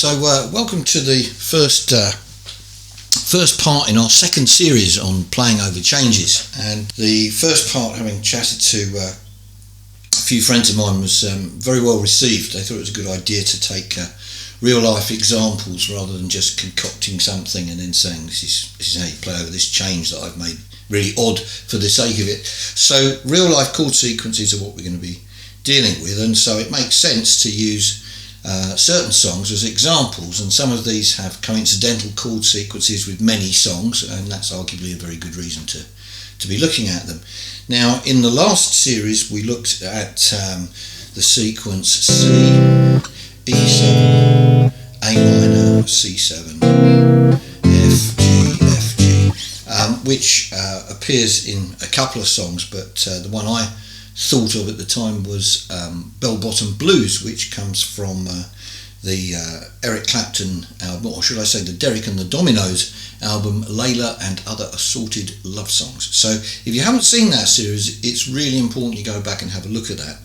Welcome to the first part in our second series on playing over changes. And the first part, having chatted to a few friends of mine, was very well received. They thought it was a good idea to take real life examples rather than just concocting something and then saying this is how you play over this change that I've made really odd for the sake of it. So real life chord sequences are what we're going to be dealing with, and so it makes sense to use certain songs as examples, and some of these have coincidental chord sequences with many songs, and that's arguably a very good reason to be looking at them. Now, in the last series we looked at the sequence C, E7, A minor, C7, F, G, F, G, which appears in a couple of songs, but the one I thought of at the time was Bell Bottom Blues, which comes from the Eric Clapton album, or should I say the Derek and the Dominoes album, Layla and Other Assorted Love Songs. So if you haven't seen that series, it's really important you go back and have a look at that.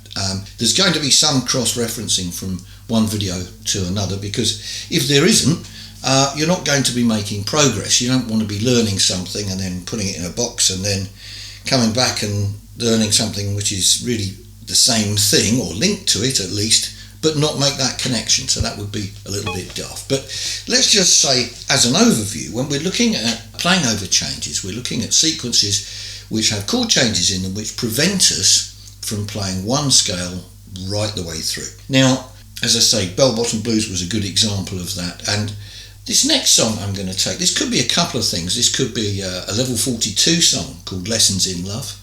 There's going to be some cross-referencing from one video to another, because if there isn't, you're not going to be making progress. You don't want to be learning something and then putting it in a box and then coming back and learning something which is really the same thing, or linked to it at least, but not make that connection. So that would be a little bit daft. But let's just say, as an overview, when we're looking at playing over changes, we're looking at sequences which have chord changes in them which prevent us from playing one scale right the way through. Now, as I say, Bell Bottom Blues was a good example of that, and this next song I'm going to take, this could be a couple of things. This could be a level 42 song called Lessons in Love.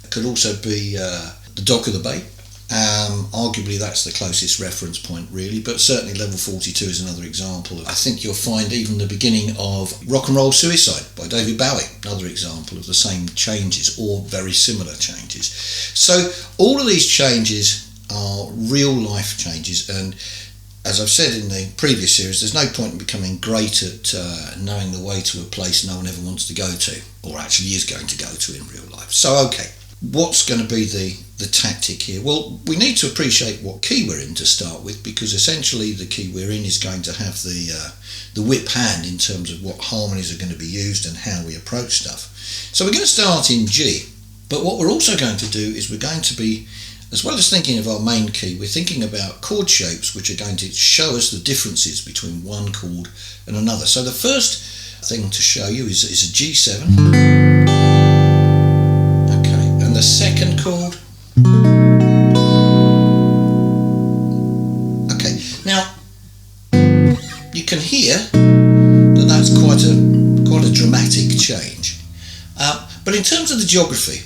It could also be The Dock of the Bay. Arguably that's the closest reference point really, but certainly level 42 is another example. I think you'll find even the beginning of Rock and Roll Suicide by David Bowie, another example of the same changes or very similar changes. So all of these changes are real life changes, and as I've said in the previous series, there's no point in becoming great at knowing the way to a place no one ever wants to go to, or actually is going to go to in real life. So okay, what's going to be the tactic here? Well, we need to appreciate what key we're in to start with, because essentially the key we're in is going to have the whip hand in terms of what harmonies are going to be used and how we approach stuff. So we're going to start in G, but what we're also going to do is we're going to be, as well as thinking of our main key, we're thinking about chord shapes which are going to show us the differences between one chord and another. So the first thing to show you is a G7. Okay, and the second chord. Okay, now you can hear that that's quite a dramatic change. But in terms of the geography,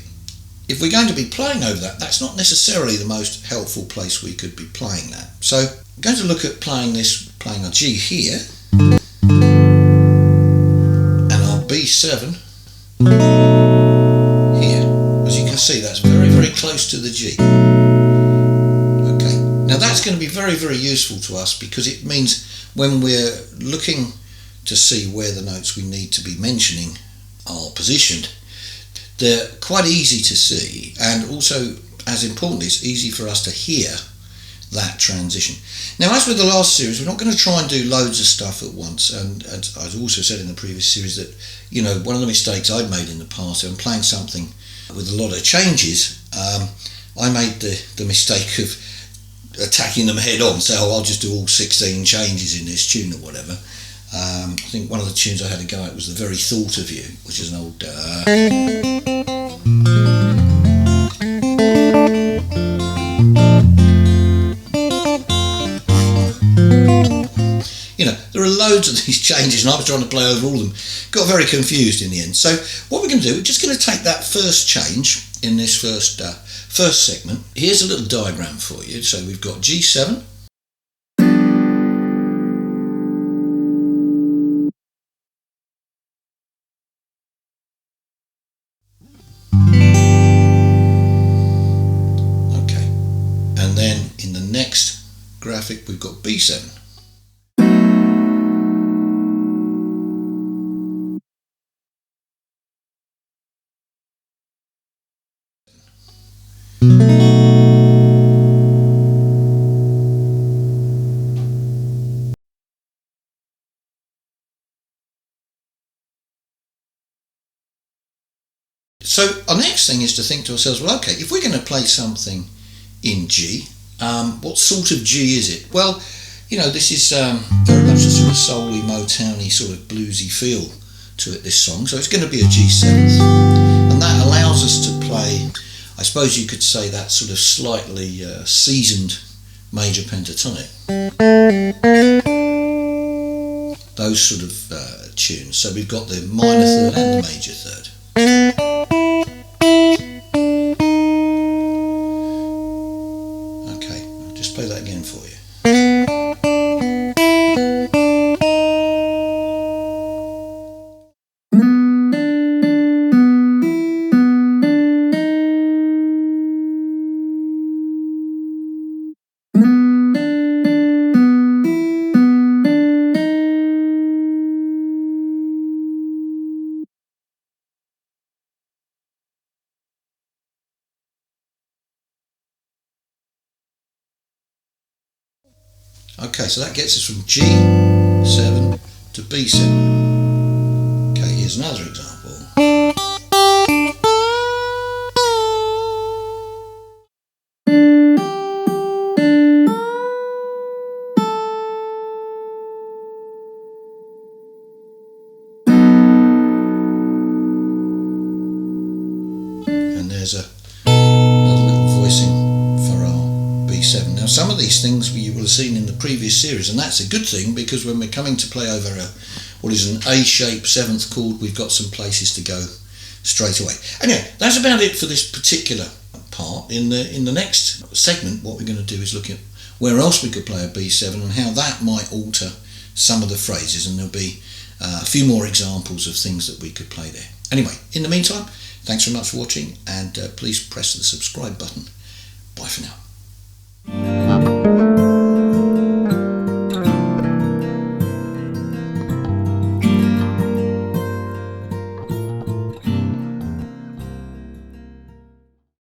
if we're going to be playing over that, that's not necessarily the most helpful place we could be playing that. So I'm going to look at playing a G here, and our B7 here. As you can see, that's very, very close to the G. Okay, now that's going to be very, very useful to us, because it means when we're looking to see where the notes we need to be mentioning are positioned, they're quite easy to see, and also, as important, it's easy for us to hear that transition. Now, as with the last series, we're not going to try and do loads of stuff at once, and I also said in the previous series that, you know, one of the mistakes I've made in the past, when playing something with a lot of changes, I made the mistake of attacking them head on, so I'll just do all 16 changes in this tune or whatever. I think one of the tunes I had a go at was The Very Thought of You, which is an old you know, there are loads of these changes, and I was trying to play over all of them. Got very confused in the end. So what we're going to do, we're just going to take that first change in this first segment. Here's a little diagram for you. So we've got G7, and then in the next graphic we've got B7. So our next thing is to think to ourselves, well, okay, if we're going to play something in G, what sort of G is it? Well, this is very much a sort of soul-y, Motowny, sort of bluesy feel to it, this song. So it's going to be a G7th. And that allows us to play, I suppose you could say, that sort of slightly seasoned major pentatonic. Those sort of tunes. So we've got the minor third and the major third. Okay, I'll just play that again for you. Okay, so that gets us from G7 to B7. Okay, here's another example. And there's another little voicing for our B7. Now, some of these things you will have seen in the previous series, and that's a good thing, because when we're coming to play over what is an A-shaped 7th chord, we've got some places to go straight away. Anyway, that's about it for this particular part. In the next segment, what we're going to do is look at where else we could play a B7 and how that might alter some of the phrases, and there'll be a few more examples of things that we could play there. Anyway, in the meantime, thanks very much for watching, and please press the subscribe button. Bye for now.